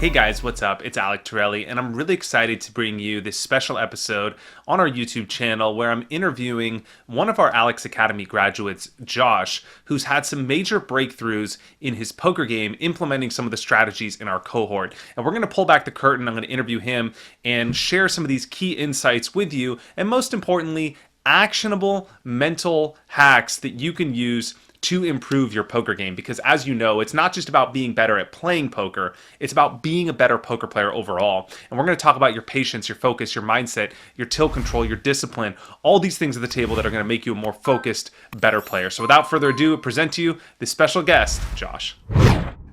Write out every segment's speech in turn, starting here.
Hey guys, what's up? It's Alec Torelli, and I'm really excited to bring you this special episode on our YouTube channel where I'm interviewing one of our Alex Academy graduates, Josh, who's had some major breakthroughs in his poker game, implementing some of the strategies in our cohort. And we're going to pull back the curtain. I'm going to interview him and share some of these key insights with you, and most importantly, actionable mental hacks that you can use to improve your poker game, because as you know, it's not just about being better at playing poker, it's about being a better poker player overall. And we're going to talk about your patience, your focus, your mindset, your till control, your discipline, all these things at the table that are going to make you a more focused, better player. So without further ado, I present to you this special guest, Josh.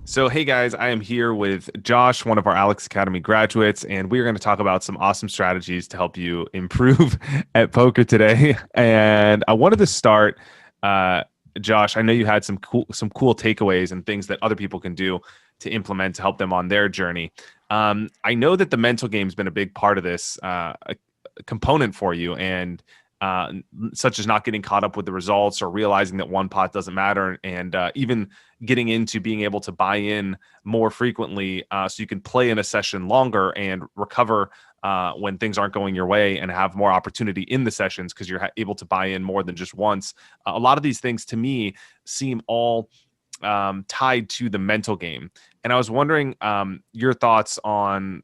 So, hey guys, I am here with Josh, one of our Alex Academy graduates, and we are going to talk about some awesome strategies to help you improve at poker today. And I wanted to start, Josh, I know you had some cool takeaways and things that other people can do to implement to help them on their journey. I know that the mental game has been a big part of this a component for you, and such as not getting caught up with the results or realizing that one pot doesn't matter, and even getting into being able to buy in more frequently so you can play in a session longer and recover when things aren't going your way and have more opportunity in the sessions because you're able to buy in more than just once. A lot of these things to me seem all tied to the mental game. And I was wondering your thoughts on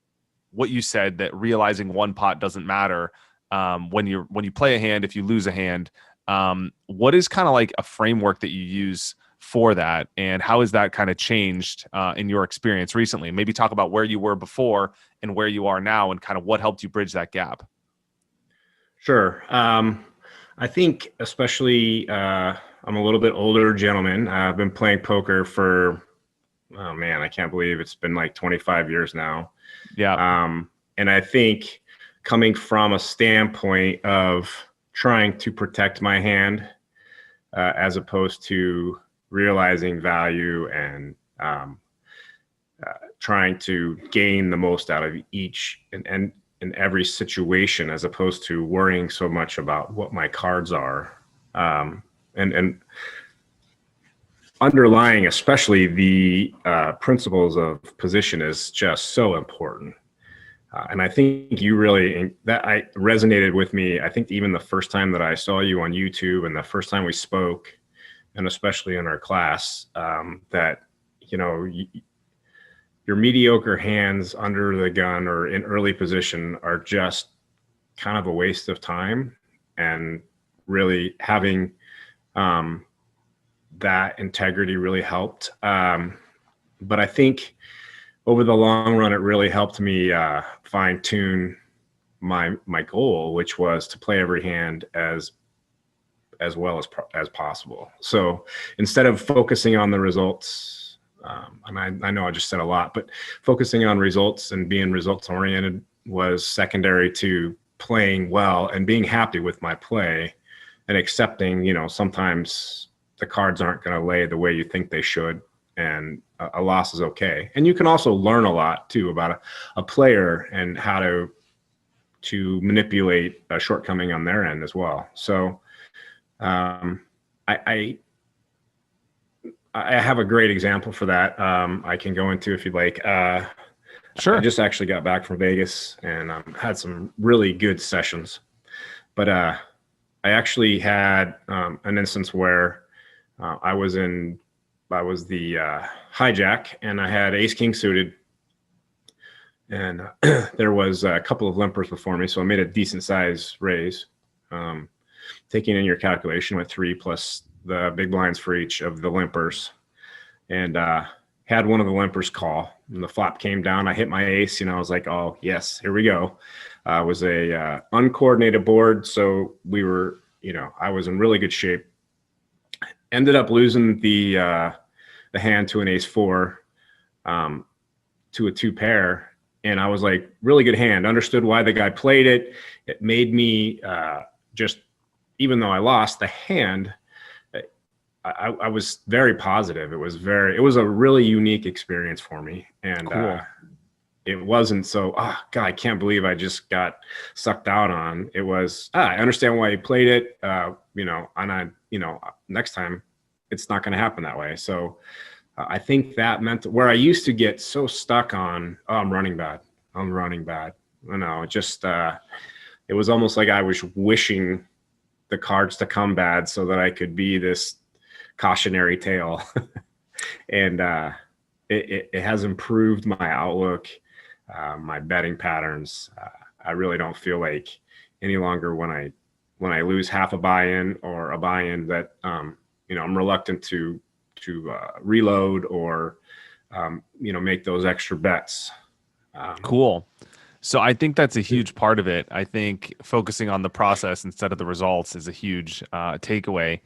what you said, that realizing one pot doesn't matter when you play a hand. If you lose a hand, what is kind of like a framework that you use for that, and how has that kind of changed in your experience recently? Maybe talk about where you were before and where you are now, and kind of what helped you bridge that gap. Sure. I think especially I'm a little bit older gentleman. I've been playing poker for, oh man, I can't believe it's been like 25 years now. Yeah. And I think coming from a standpoint of trying to protect my hand as opposed to realizing value and trying to gain the most out of each and in every situation, as opposed to worrying so much about what my cards are, and underlying, especially the principles of position is just so important. And I think you really, that I resonated with me. I think even the first time that I saw you on YouTube and the first time we spoke, and especially in our class, that, you know, your mediocre hands under the gun or in early position are just kind of a waste of time, and really having that integrity really helped. But I think over the long run, it really helped me fine tune my goal, which was to play every hand as well as possible. So instead of focusing on the results, and I know I just said a lot, but focusing on results and being results oriented was secondary to playing well and being happy with my play, and accepting, you know, sometimes the cards aren't going to lay the way you think they should, and a loss is okay. And you can also learn a lot too about a player and how to manipulate a shortcoming on their end as well. So I have a great example for that. I can go into if you'd like. Sure. I just actually got back from Vegas and had some really good sessions. But I actually had an instance where I was the hijack, and I had ace king suited, and there was a couple of limpers before me, so I made a decent size raise. Taking in your calculation with 3 plus the big blinds for each of the limpers, and had one of the limpers call, and the flop came down. I hit my ace, I was like, oh yes, here we go. It was a uncoordinated board, so we were, I was in really good shape. Ended up losing the hand to an ace 4, to a 2 pair, and I was like, really good hand. Understood why the guy played it. It made me just, even though I lost the hand, I was very positive. It was a really unique experience for me. And cool. It wasn't so, oh God, I can't believe I just got sucked out on. It was, I understand why he played it, and next time it's not going to happen that way. So I think that meant where I used to get so stuck on, oh, I'm running bad. I'm running bad. You know, it just, it was almost like I was wishing the cards to come bad so that I could be this cautionary tale. And it has improved my outlook, my betting patterns. I really don't feel like any longer when I lose half a buy-in or a buy-in that you know, I'm reluctant to reload or you know, make those extra bets. Cool. So I think that's a huge part of it. I think focusing on the process instead of the results is a huge takeaway.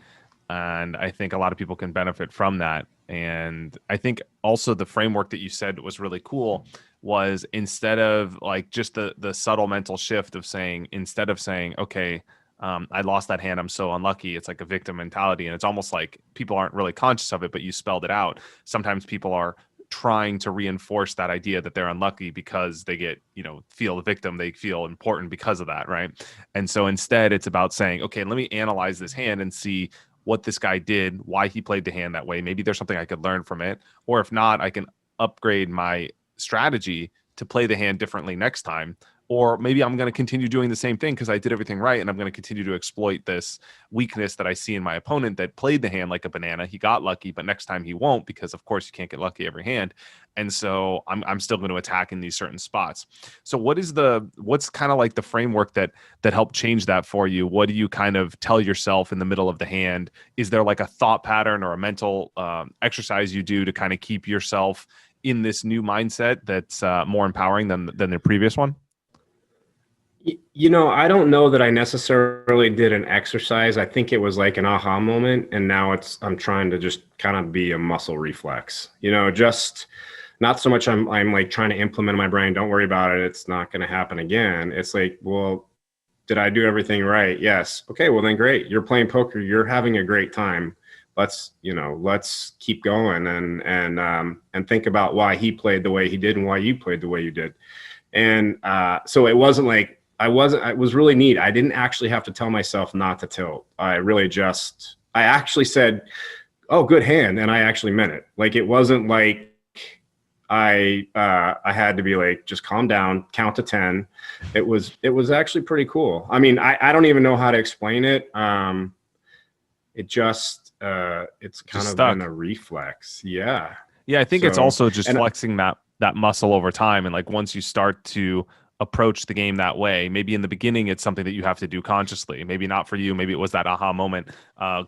And I think a lot of people can benefit from that. And I think also the framework that you said was really cool was instead of like just the subtle mental shift of saying, instead of saying, okay, I lost that hand, I'm so unlucky. It's like a victim mentality. And it's almost like people aren't really conscious of it, but you spelled it out. Sometimes people are trying to reinforce that idea that they're unlucky because they get, you know, feel the victim, they feel important because of that, right? And so instead it's about saying, okay, let me analyze this hand and see what this guy did, why he played the hand that way. Maybe there's something I could learn from it, or if not, I can upgrade my strategy to play the hand differently next time. Or maybe I'm going to continue doing the same thing because I did everything right, and I'm going to continue to exploit this weakness that I see in my opponent that played the hand like a banana. He got lucky, but next time he won't, because of course you can't get lucky every hand. And so I'm still going to attack in these certain spots. So what's kind of like the framework that helped change that for you? What do you kind of tell yourself in the middle of the hand? Is there like a thought pattern or a mental exercise you do to kind of keep yourself in this new mindset that's more empowering than the previous one? You know, I don't know that I necessarily did an exercise. I think it was like an aha moment. And now I'm trying to just kind of be a muscle reflex, you know, just not so much I'm like trying to implement in my brain. Don't worry about it. It's not going to happen again. It's like, well, did I do everything right? Yes. Okay. Well then great. You're playing poker. You're having a great time. Let's keep going and think about why he played the way he did and why you played the way you did. And so it wasn't like, it was really neat. I didn't actually have to tell myself not to tilt. I actually said, oh, good hand. And I actually meant it. Like, it wasn't like I had to be like, just calm down, count to 10. It was actually pretty cool. I mean, I don't even know how to explain it. It's kind of been a reflex. Yeah. Yeah. I think it's also just flexing that muscle over time. And like, once you start to approach the game that way, maybe in the beginning it's something that you have to do consciously, maybe not for you, maybe it was that aha moment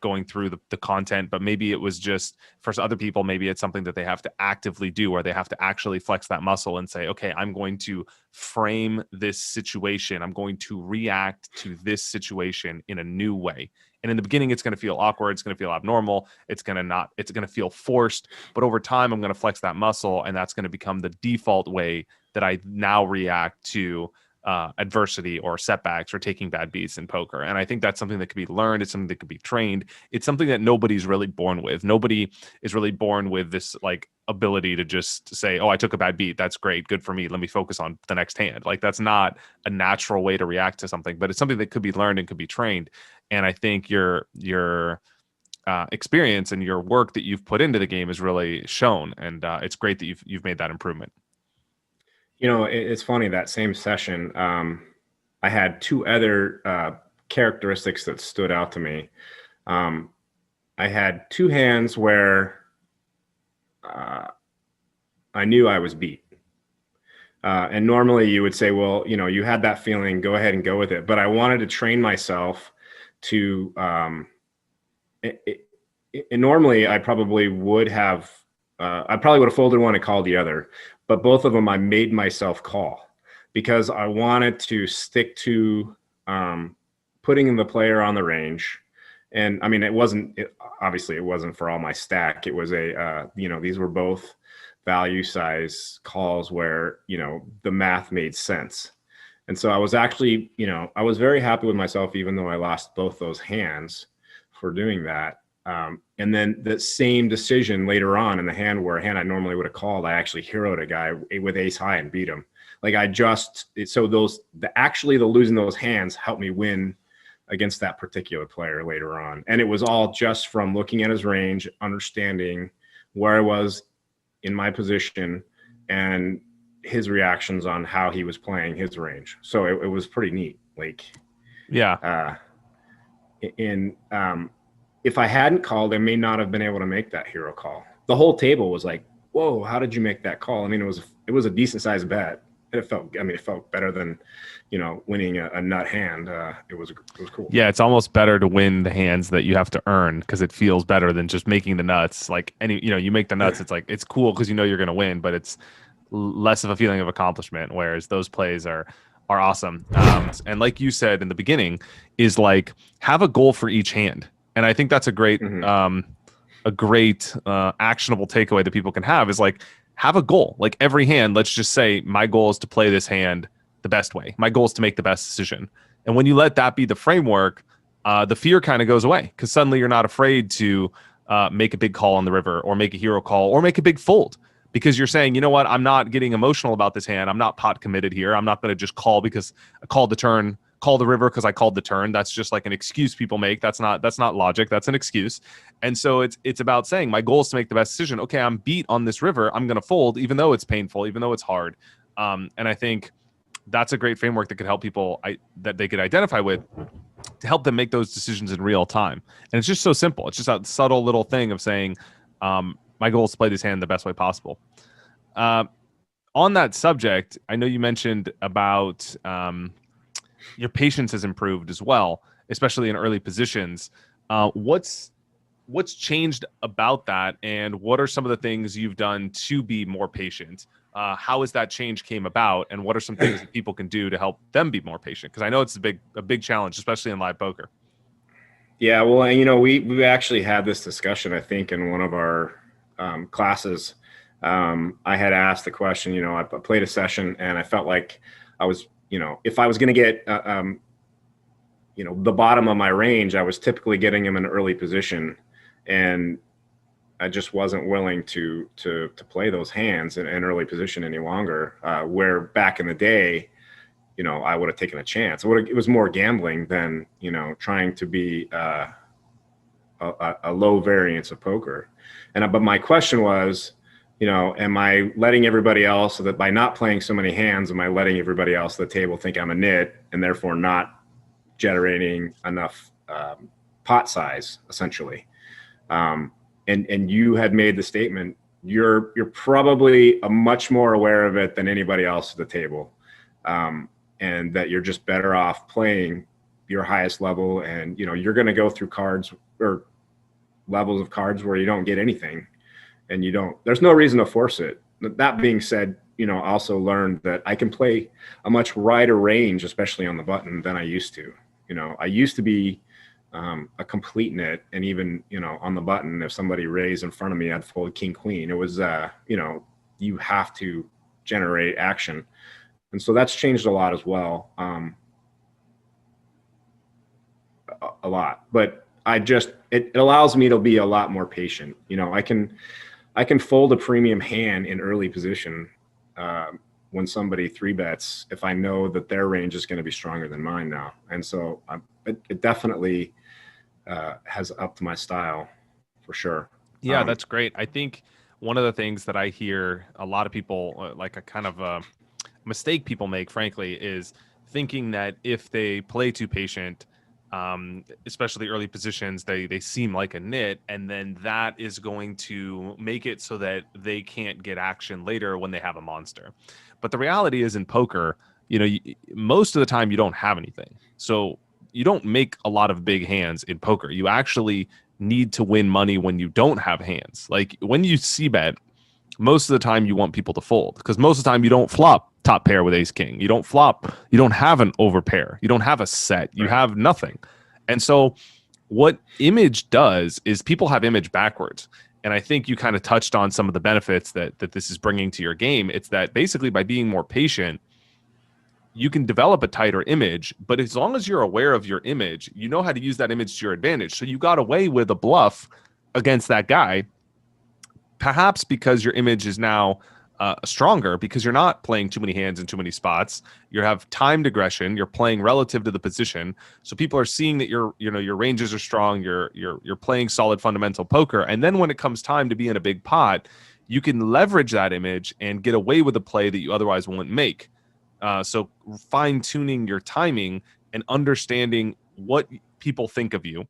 going through the content, but maybe it was just for other people, maybe it's something that they have to actively do, or they have to actually flex that muscle and say, okay, I'm going to frame this situation, I'm going to react to this situation in a new way. And in the beginning, it's going to feel awkward. It's going to feel abnormal. It's going to feel forced. But over time, I'm going to flex that muscle, and that's going to become the default way that I now react to adversity or setbacks or taking bad beats in poker. And I think that's something that could be learned. It's something that could be trained. It's something that nobody's really born with. Nobody is really born with this like ability to just say, oh, I took a bad beat. That's great. Good for me. Let me focus on the next hand. Like, that's not a natural way to react to something, but it's something that could be learned and could be trained. And I think your experience and your work that you've put into the game is really shown. And it's great that you've made that improvement. You know, it's funny, that same session, I had two other characteristics that stood out to me. I had two hands where I knew I was beat. And normally you would say, well, you know, you had that feeling, go ahead and go with it. But I wanted to train myself to, and normally I probably would have folded one and called the other. But both of them I made myself call because I wanted to stick to putting the player on the range. And I mean, obviously it wasn't for all my stack. It was these were both value size calls where, you know, the math made sense. And so I was actually, you know, I was very happy with myself, even though I lost both those hands for doing that. And then the same decision later on in the hand where a hand I normally would have called, I actually heroed a guy with ace high and beat him. Like the losing those hands helped me win against that particular player later on. And it was all just from looking at his range, understanding where I was in my position and his reactions on how he was playing his range. So it was pretty neat. Like, Yeah. and if I hadn't called, I may not have been able to make that hero call. The whole table was like, whoa, how did you make that call? I mean, it was a decent sized bet. It felt better than, winning a nut hand. It was cool. Yeah, it's almost better to win the hands that you have to earn because it feels better than just making the nuts. Like you make the nuts, it's like it's cool because you're going to win, but it's less of a feeling of accomplishment. Whereas those plays are awesome. And like you said in the beginning, is like have a goal for each hand, and I think that's a great actionable takeaway that people can have is like have a goal. Like every hand, let's just say my goal is to play this hand the best way. My goal is to make the best decision. And when you let that be the framework, the fear kind of goes away because suddenly you're not afraid to make a big call on the river or make a hero call or make a big fold because you're saying, you know what, I'm not getting emotional about this hand. I'm not pot committed here. I'm not going to just call because I called the turn, call the river because I called the turn. That's just like an excuse people make. That's not logic. That's an excuse. And so it's about saying my goal is to make the best decision. Okay, I'm beat on this river. I'm going to fold even though it's painful, even though it's hard. And I think that's a great framework that could help people that they could identify with to help them make those decisions in real time. And it's just so simple. It's just a subtle little thing of saying, my goal is to play this hand the best way possible. On that subject, I know you mentioned about your patience has improved as well, especially in early positions. What's changed about that, and what are some of the things you've done to be more patient? How has that change came about, and what are some things that people can do to help them be more patient? Because I know it's a big challenge, especially in live poker. Yeah, well, and we actually had this discussion, I think, in one of our classes. I had asked the question. I played a session, and I felt like I was, if I was going to get, the bottom of my range, I was typically getting him in an early position, and I just wasn't willing to play those hands in early position any longer. Where back in the day, I would have taken a chance. It was more gambling than trying to be a low variance of poker. But my question was, am I letting everybody else, so that by not playing so many hands, am I letting everybody else at the table think I'm a nit and therefore not generating enough pot size, essentially? And you had made the statement, you're probably much more aware of it than anybody else at the table, and that you're just better off playing your highest level, and you're going to go through cards or levels of cards where you don't get anything, and there's no reason to force it. That being said, also learned that I can play a much wider range, especially on the button, than I used to. I used to be a complete nit, and even on the button, if somebody raised in front of me, I'd fold king queen. It was you have to generate action, and so that's changed a lot as well, a lot. But it allows me to be a lot more patient. I can fold a premium hand in early position when somebody 3-bets if I know that their range is going to be stronger than mine now, and so it definitely has upped my style for sure. Yeah, that's great. I think one of the things that I hear a lot of people, like a kind of a mistake people make, frankly, is thinking that if they play too patient, especially early positions, they seem like a nit, and then that is going to make it so that they can't get action later when they have a monster. But the reality is in poker, most of the time you don't have anything. So you don't make a lot of big hands in poker. You actually need to win money when you don't have hands. Like when you c-bet, most of the time you want people to fold, because most of the time you don't flop top pair with ace king. You don't have an overpair. You don't have a set. You have nothing. And so what image does is people have image backwards. And I think you kind of touched on some of the benefits that this is bringing to your game. It's that basically by being more patient, you can develop a tighter image, but as long as you're aware of your image, you know how to use that image to your advantage. So you got away with a bluff against that guy, perhaps because your image is now stronger because you're not playing too many hands in too many spots. You have timed aggression. You're playing relative to the position, so people are seeing that your ranges are strong. You're playing solid fundamental poker, and then when it comes time to be in a big pot, you can leverage that image and get away with a play that you otherwise wouldn't make. So fine tuning your timing and understanding what people think of you,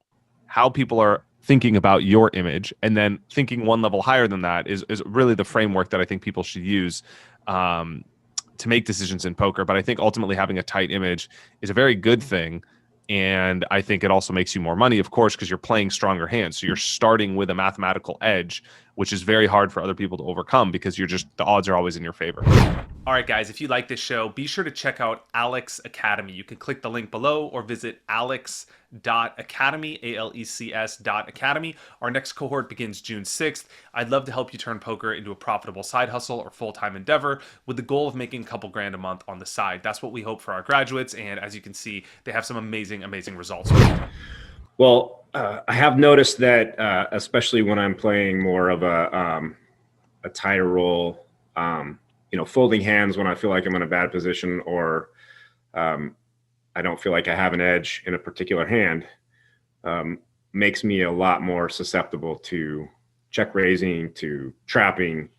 how people are thinking about your image, and then thinking one level higher than that is really the framework that I think people should use to make decisions in poker. But I think ultimately having a tight image is a very good thing. And I think it also makes you more money, of course, because you're playing stronger hands. So you're starting with a mathematical edge, which is very hard for other people to overcome because the odds are always in your favor. All right, guys, if you like this show, be sure to check out Alec's Academy. You can click the link below or visit alex.academy, ALECS.academy. Our next cohort begins June 6th. I'd love to help you turn poker into a profitable side hustle or full-time endeavor with the goal of making a couple grand a month on the side. That's what we hope for our graduates, and as you can see, they have some amazing, amazing results. Well, I have noticed that, especially when I'm playing more of a tighter roll, folding hands when I feel like I'm in a bad position or I don't feel like I have an edge in a particular hand, makes me a lot more susceptible to check raising, to trapping.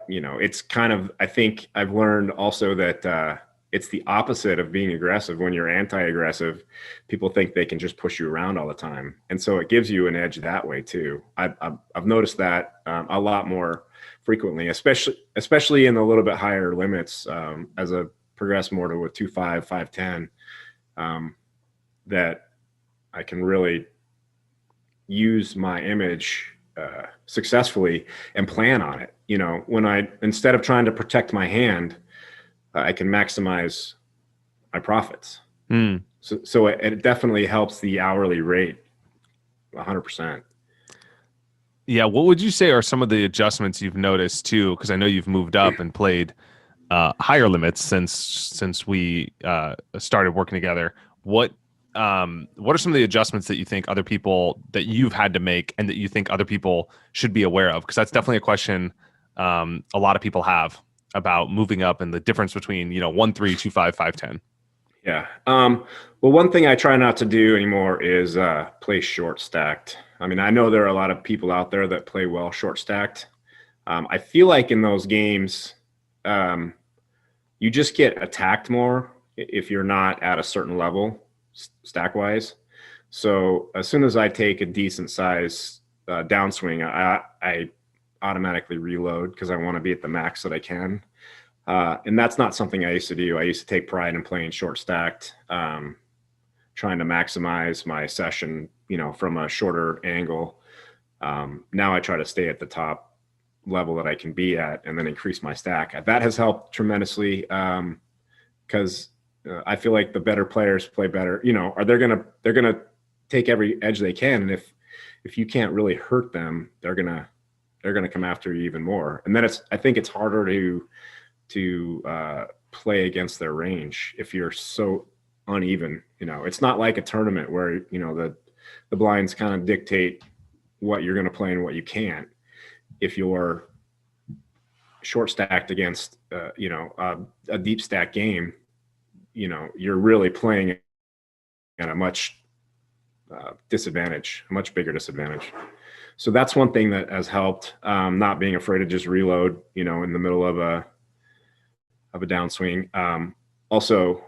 It's kind of, I think I've learned also that it's the opposite of being aggressive. When you're anti-aggressive, people think they can just push you around all the time. And so it gives you an edge that way too. I've noticed that a lot more frequently, especially in the little bit higher limits, as I progress more to a 2-5, 5-10, that I can really use my image successfully and plan on it. When instead of trying to protect my hand, I can maximize my profits. So it definitely helps the hourly rate 100%. Yeah. What would you say are some of the adjustments you've noticed too? Because I know you've moved up and played higher limits since we started working together. What are some of the adjustments that you think other people that you've had to make and that you think other people should be aware of? Because that's definitely a question a lot of people have about moving up and the difference between 1-3, 2-5, 5-10. Yeah. Well, one thing I try not to do anymore is play short stacked. I mean, I know there are a lot of people out there that play well short stacked. I feel like in those games, you just get attacked more if you're not at a certain level stack wise. So as soon as I take a decent size downswing, I automatically reload because I want to be at the max that I can. And that's not something I used to do. I used to take pride in playing short stacked, trying to maximize my session, from a shorter angle. Now I try to stay at the top level that I can be at and then increase my stack. That has helped tremendously because I feel like the better players play better, or they're going to take every edge they can. And if you can't really hurt them, they're going to come after you even more. And then I think it's harder to play against their range if you're so uneven. It's not like a tournament where the blinds kind of dictate what you're going to play and what you can't. If you're short stacked against a deep stack game, you're really playing at a much disadvantage, a much bigger disadvantage. So that's one thing that has helped, not being afraid to just reload, in the middle of a downswing. Also,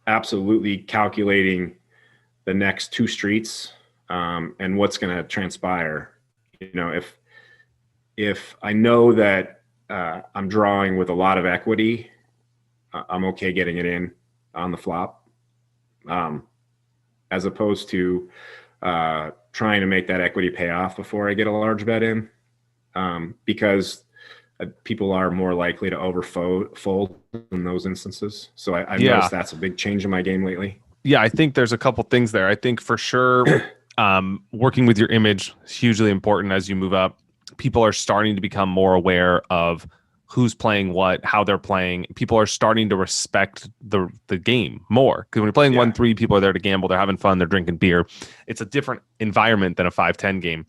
absolutely calculating the next two streets and what's going to transpire. If I know that I'm drawing with a lot of equity, I'm okay getting it in on the flop, as opposed to trying to make that equity pay off before I get a large bet in, because people are more likely to overfold in those instances. So I've noticed that's a big change in my game lately. Yeah, I think there's a couple things there. I think for sure, working with your image is hugely important as you move up. People are starting to become more aware of who's playing what, how they're playing. People are starting to respect the game more. Because when you're playing 1-3, people are there to gamble. They're having fun. They're drinking beer. It's a different environment than a 5-10 game.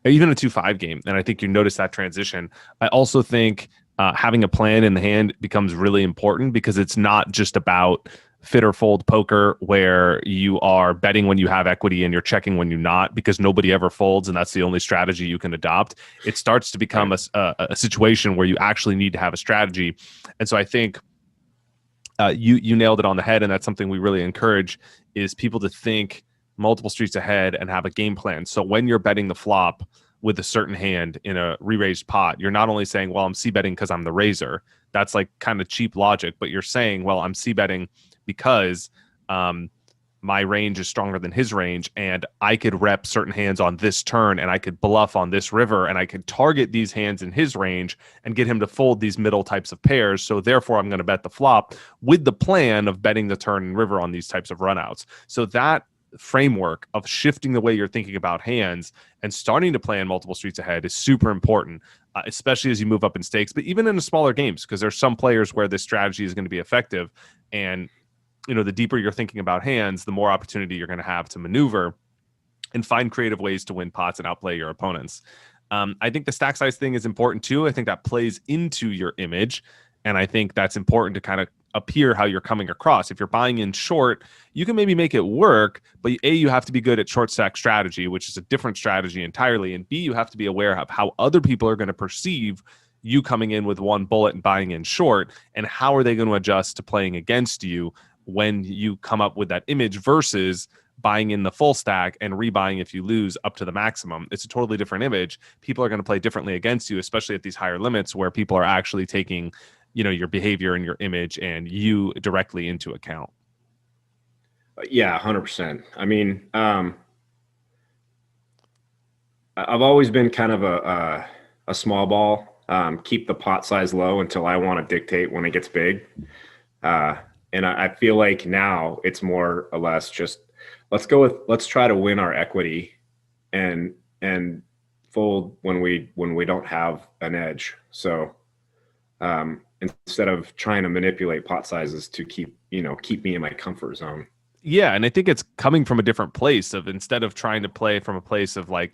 even a 2-5 game. And I think you notice that transition. I also think having a plan in the hand becomes really important, because it's not just about fit or fold poker where you are betting when you have equity and you're checking when you're not, because nobody ever folds and that's the only strategy you can adopt. It starts to become a situation where you actually need to have a strategy. And so I think you nailed it on the head, and that's something we really encourage, is people to think multiple streets ahead and have a game plan. So when you're betting the flop with a certain hand in a re-raised pot, you're not only saying, well, I'm c-betting because I'm the raiser. That's like kind of cheap logic, but you're saying, well, I'm c-betting because my range is stronger than his range, and I could rep certain hands on this turn, and I could bluff on this river, and I could target these hands in his range and get him to fold these middle types of pairs. So therefore, I'm going to bet the flop with the plan of betting the turn and river on these types of runouts. So that framework of shifting the way you're thinking about hands and starting to plan multiple streets ahead is super important, especially as you move up in stakes, but even in the smaller games, because there's some players where this strategy is going to be effective. And the deeper you're thinking about hands, the more opportunity you're going to have to maneuver and find creative ways to win pots and outplay your opponents. I think the stack size thing is important too. I think that plays into your image, and I think that's important to kind of appear how you're coming across. If you're buying in short, you can maybe make it work, but A, you have to be good at short stack strategy, which is a different strategy entirely, and B, you have to be aware of how other people are going to perceive you coming in with one bullet and buying in short, and how are they going to adjust to playing against you when you come up with that image versus buying in the full stack and rebuying if you lose up to the maximum. It's a totally different image. People are going to play differently against you, especially at these higher limits where people are actually taking, your behavior and your image and you directly into account. Yeah, 100%. I mean, I've always been kind of a small ball, keep the pot size low until I want to dictate when it gets big. And I feel like now it's more or less just let's try to win our equity and fold when we don't have an edge. So instead of trying to manipulate pot sizes to keep me in my comfort zone. Yeah, and I think it's coming from a different place of, instead of trying to play from a place of like,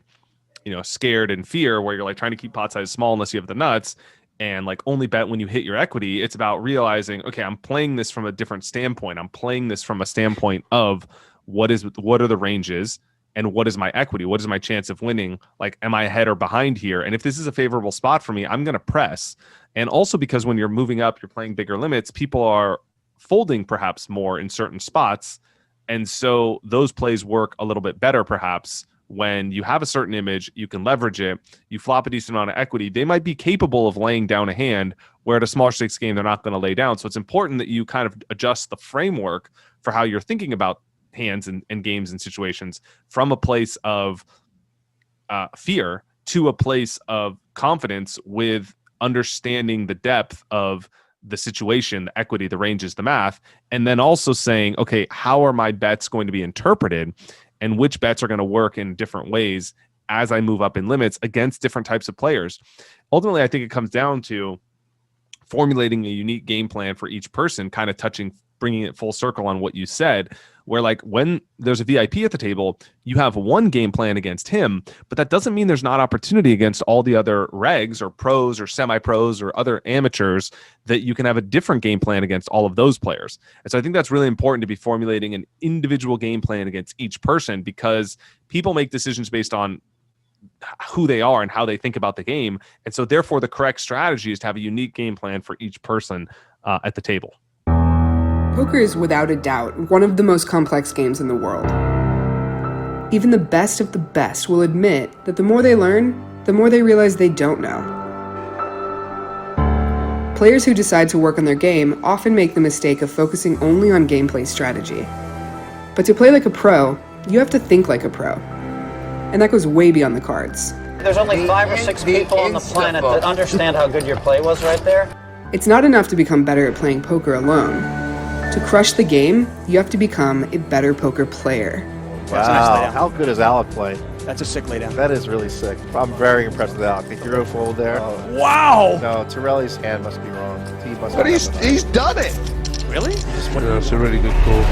scared and fear, where you're like trying to keep pot size small unless you have the nuts and like only bet when you hit your equity. It's about realizing, okay, I'm playing this from a different standpoint. I'm playing this from a standpoint of what are the ranges and what is my equity? What is my chance of winning? Like, am I ahead or behind here? And if this is a favorable spot for me, I'm going to press. And also because when you're moving up, you're playing bigger limits, people are folding perhaps more in certain spots. And so those plays work a little bit better perhaps when you have a certain image, you can leverage it, you flop a decent amount of equity, they might be capable of laying down a hand where at a smaller stakes game, they're not going to lay down. So it's important that you kind of adjust the framework for how you're thinking about hands and games and situations from a place of fear to a place of confidence with understanding the depth of the situation, the equity, the ranges, the math, and then also saying, okay, how are my bets going to be interpreted? And which bets are going to work in different ways as I move up in limits against different types of players. Ultimately, I think it comes down to formulating a unique game plan for each person, kind of bringing it full circle on what you said, where like when there's a VIP at the table, you have one game plan against him, but that doesn't mean there's not opportunity against all the other regs or pros or semi-pros or other amateurs that you can have a different game plan against all of those players. And so I think that's really important to be formulating an individual game plan against each person, because people make decisions based on who they are and how they think about the game. And so therefore the correct strategy is to have a unique game plan for each person at the table. Poker is without a doubt one of the most complex games in the world. Even the best of the best will admit that the more they learn, the more they realize they don't know. Players who decide to work on their game often make the mistake of focusing only on gameplay strategy. But to play like a pro, you have to think like a pro. And that goes way beyond the cards. There's only 5 or 6 people on the planet that understand how good your play was right there. It's not enough to become better at playing poker alone. To crush the game, you have to become a better poker player. Wow, how good is Alec play? That's a sick laydown. That is really sick. I'm very impressed with Alec. The hero fold there. Wow! No, Torelli's hand must be wrong. He must But he's done it. Really? Yeah, it's a really good call.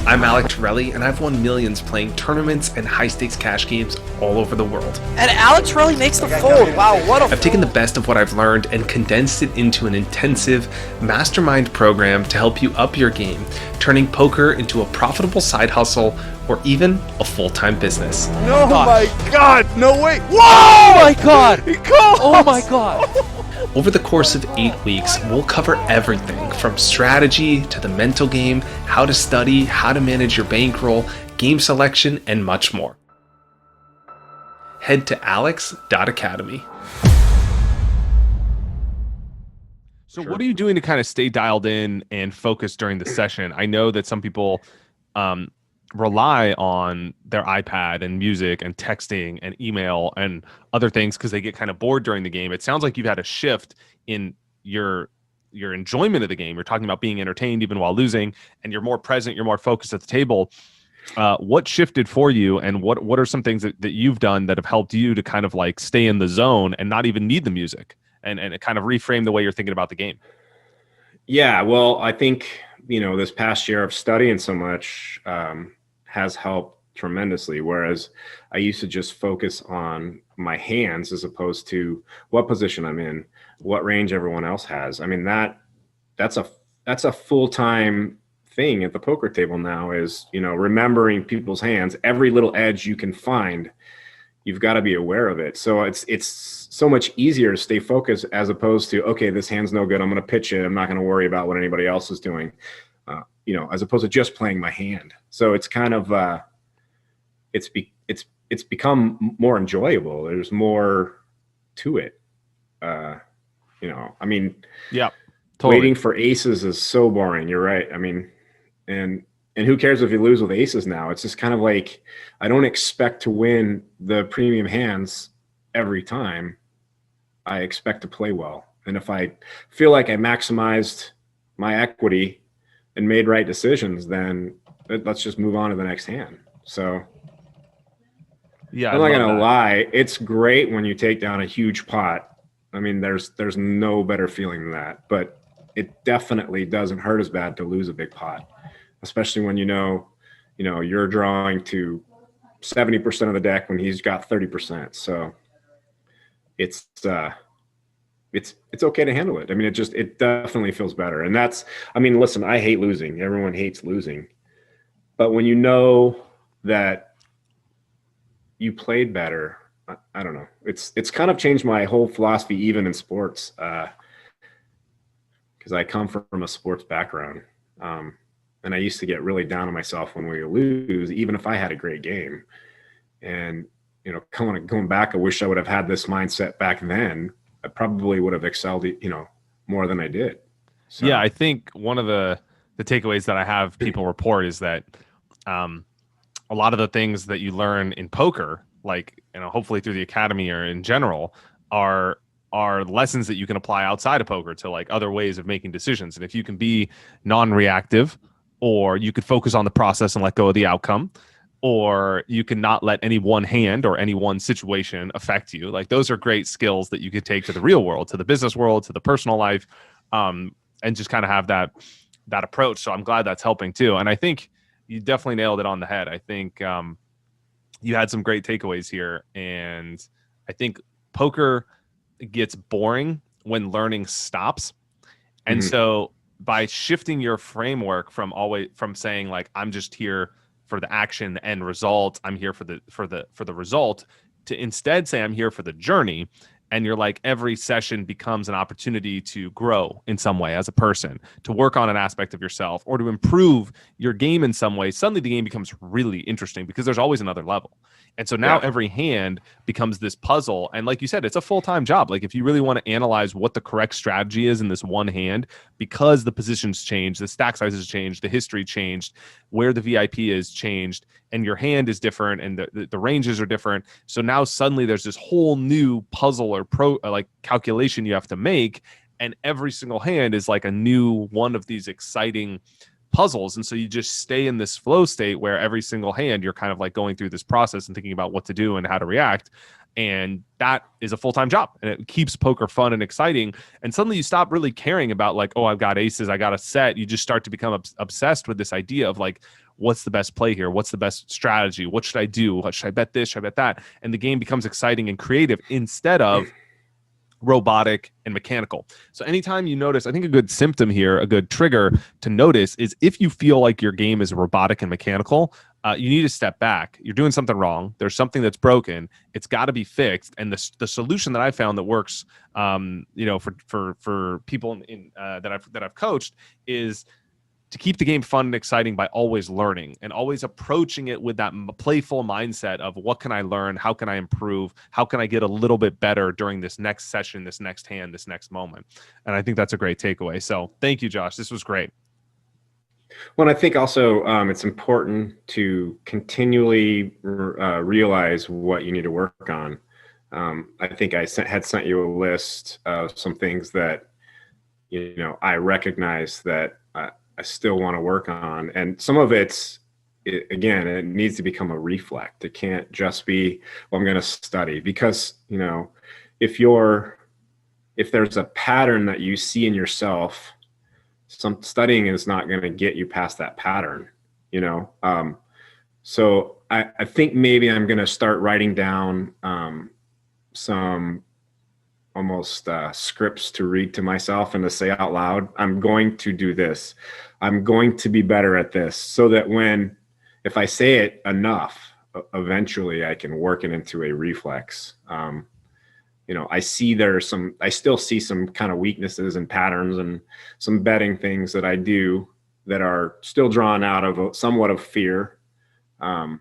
I'm Alec Torelli, and I've won millions playing tournaments and high-stakes cash games all over the world. And Alec Torelli makes the fold. Wow, what a I've taken the best of what I've learned and condensed it into an intensive mastermind program to help you up your game, turning poker into a profitable side hustle or even a full-time business. No, my God, no way. Whoa! Oh my God! He calls! Oh my God! Over the course of 8 weeks, we'll cover everything from strategy to the mental game, how to study, how to manage your bankroll, game selection, and much more. Head to alex.academy. So what are you doing to kind of stay dialed in and focus during the session? I know that some people rely on their iPad and music and texting and email and other things because they get kind of bored during the game. It sounds like you've had a shift in your enjoyment of the game. You're talking about being entertained even while losing, and you're more present, you're more focused at the table. What shifted for you, and what are some things that you've done that have helped you to kind of like stay in the zone and not even need the music and kind of reframe the way you're thinking about the game? Yeah, well, I think, this past year of studying so much has helped tremendously, whereas I used to just focus on my hands as opposed to what position I'm in, what range everyone else has. I mean, that's a full-time thing at the poker table now is, remembering people's hands. Every little edge you can find, you've got to be aware of it. So it's so much easier to stay focused as opposed to, okay, this hand's no good, I'm going to pitch it, I'm not going to worry about what anybody else is doing. As opposed to just playing my hand. So it's kind of it's become more enjoyable. There's more to it. I mean, yeah, totally. Waiting for aces is so boring. You're right. I mean, and who cares if you lose with aces now? It's just kind of like, I don't expect to win the premium hands every time. I expect to play well. And if I feel like I maximized my equity and made right decisions, then let's just move on to the next hand. So yeah, I'm not gonna lie, it's great when you take down a huge pot. I mean, there's no better feeling than that, but it definitely doesn't hurt as bad to lose a big pot, especially when you're drawing to 70% of the deck when he's got 30%. So it's okay to handle it. I mean, it definitely feels better. And listen, I hate losing. Everyone hates losing. But when you know that you played better, I don't know. It's kind of changed my whole philosophy, even in sports, because I come from a sports background. And I used to get really down on myself when we lose, even if I had a great game. And, going back, I wish I would have had this mindset back then. I probably would have excelled, more than I did. So. Yeah, I think one of the takeaways that I have people report is that a lot of the things that you learn in poker, like, hopefully through the academy or in general, are lessons that you can apply outside of poker to like other ways of making decisions. And if you can be non-reactive, or you could focus on the process and let go of the outcome, or you can not let any one hand or any one situation affect you. Like, those are great skills that you could take to the real world, to the business world, to the personal life, and just kind of have that approach. So I'm glad that's helping too. And I think you definitely nailed it on the head. I think you had some great takeaways here. And I think poker gets boring when learning stops. And so by shifting your framework from saying like, I'm just here for the action, the end result, I'm here for the result, to instead say I'm here for the journey. And you're like, every session becomes an opportunity to grow in some way as a person, to work on an aspect of yourself, or to improve your game in some way. Suddenly the game becomes really interesting because there's always another level. And so now every hand becomes this puzzle. And like you said, it's a full-time job. Like, if you really want to analyze what the correct strategy is in this one hand, because the positions changed, the stack sizes changed, the history changed, where the VIP is changed, and your hand is different, and the ranges are different. So now suddenly there's this whole new puzzle or calculation you have to make. And every single hand is like a new one of these exciting puzzles. And so you just stay in this flow state where every single hand you're kind of like going through this process and thinking about what to do and how to react. And that is a full-time job, and it keeps poker fun and exciting. And suddenly you stop really caring about like, oh, I've got aces, I got a set. You just start to become obsessed with this idea of like, what's the best play here? What's the best strategy? What should I do? What should I bet this? Should I bet that? And the game becomes exciting and creative instead of robotic and mechanical. So anytime you notice, I think a good symptom here, a good trigger to notice is if you feel like your game is robotic and mechanical, you need to step back. You're doing something wrong. There's something that's broken. It's got to be fixed. And the solution that I found that works, for people that I've coached is to keep the game fun and exciting by always learning and always approaching it with that playful mindset of what can I learn? How can I improve? How can I get a little bit better during this next session, this next hand, this next moment? And I think that's a great takeaway. So thank you, Josh. This was great. Well, I think also it's important to continually realize what you need to work on. I think I had sent you a list of some things that, I recognize that I still want to work on. And some of it needs to become a reflex. It can't just be, well, I'm going to study, because, if there's a pattern that you see in yourself, some studying is not going to get you past that pattern, So I think maybe I'm going to start writing down some almost scripts to read to myself and to say out loud, I'm going to do this. I'm going to be better at this, so that if I say it enough, eventually I can work it into a reflex. I still see some kind of weaknesses and patterns and some betting things that I do that are still drawn out of somewhat of fear. And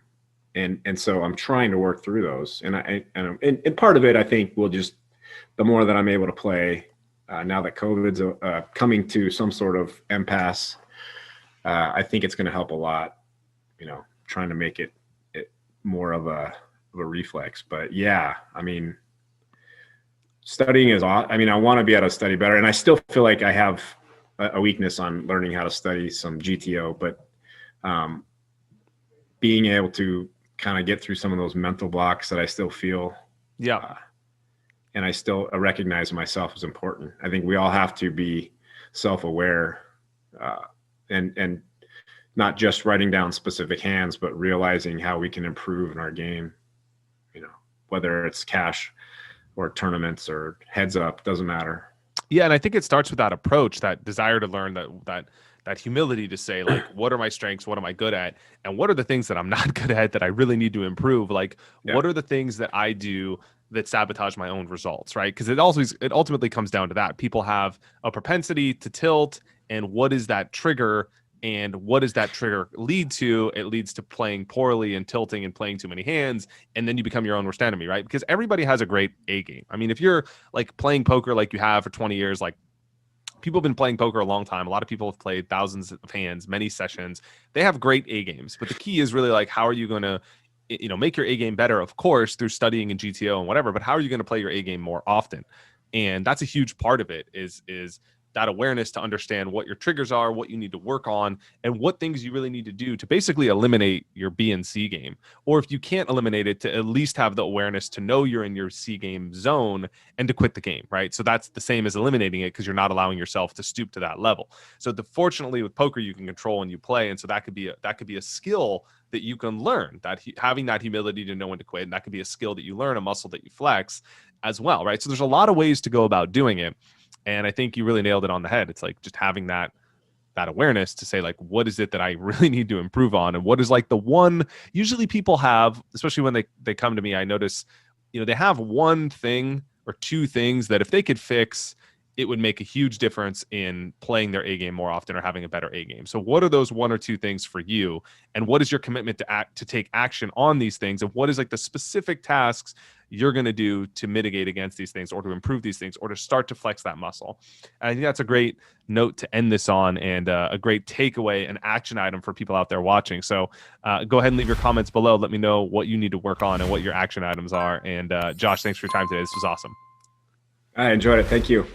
so I'm trying to work through those. And part of it, I think, will just, the more that I'm able to play, now that COVID's coming to some sort of impasse, I think it's going to help a lot, trying to make it more of a reflex. But yeah, studying is awesome. I want to be able to study better, and I still feel like I have a weakness on learning how to study some GTO, but being able to kind of get through some of those mental blocks that I still feel. Yeah. And I still recognize myself as important. I think we all have to be self-aware, and not just writing down specific hands, but realizing how we can improve in our game, whether it's cash or tournaments or heads up, doesn't matter. Yeah. And I think it starts with that approach, that desire to learn, that humility to say, like, what are my strengths? What am I good at? And what are the things that I'm not good at that I really need to improve? Like, what are the things that I do that sabotage my own results, right? Because it ultimately comes down to that. People have a propensity to tilt, and what is that trigger? And what does that trigger lead to? It leads to playing poorly and tilting and playing too many hands, and then you become your own worst enemy, right? Because everybody has a great A game. If you're like playing poker like you have for 20 years, like, people have been playing poker a long time. A lot of people have played thousands of hands, many sessions. They have great A games, but the key is really like, how are you going to, make your A game better? Of course, through studying in GTO and whatever, but how are you going to play your A game more often? And that's a huge part of it is that awareness to understand what your triggers are, what you need to work on, and what things you really need to do to basically eliminate your B and C game. Or if you can't eliminate it, to at least have the awareness to know you're in your C game zone and to quit the game, right? So that's the same as eliminating it, because you're not allowing yourself to stoop to that level. So fortunately with poker, you can control and you play. And so that could be a skill that you can learn, that having that humility to know when to quit. And that could be a skill that you learn, a muscle that you flex as well, right? So there's a lot of ways to go about doing it. And I think you really nailed it on the head. It's like just having that awareness to say, like, what is it that I really need to improve on? And what is like the one, usually people have, especially when they come to me, I notice, they have one thing or two things that if they could fix, it would make a huge difference in playing their A game more often or having a better A game. So what are those one or two things for you? And what is your commitment to take action on these things? And what is like the specific tasks you're going to do to mitigate against these things, or to improve these things, or to start to flex that muscle? And I think that's a great note to end this on, and a great takeaway, an action item for people out there watching. So go ahead and leave your comments below. Let me know what you need to work on and what your action items are. And Josh, thanks for your time today. This was awesome. I enjoyed it. Thank you.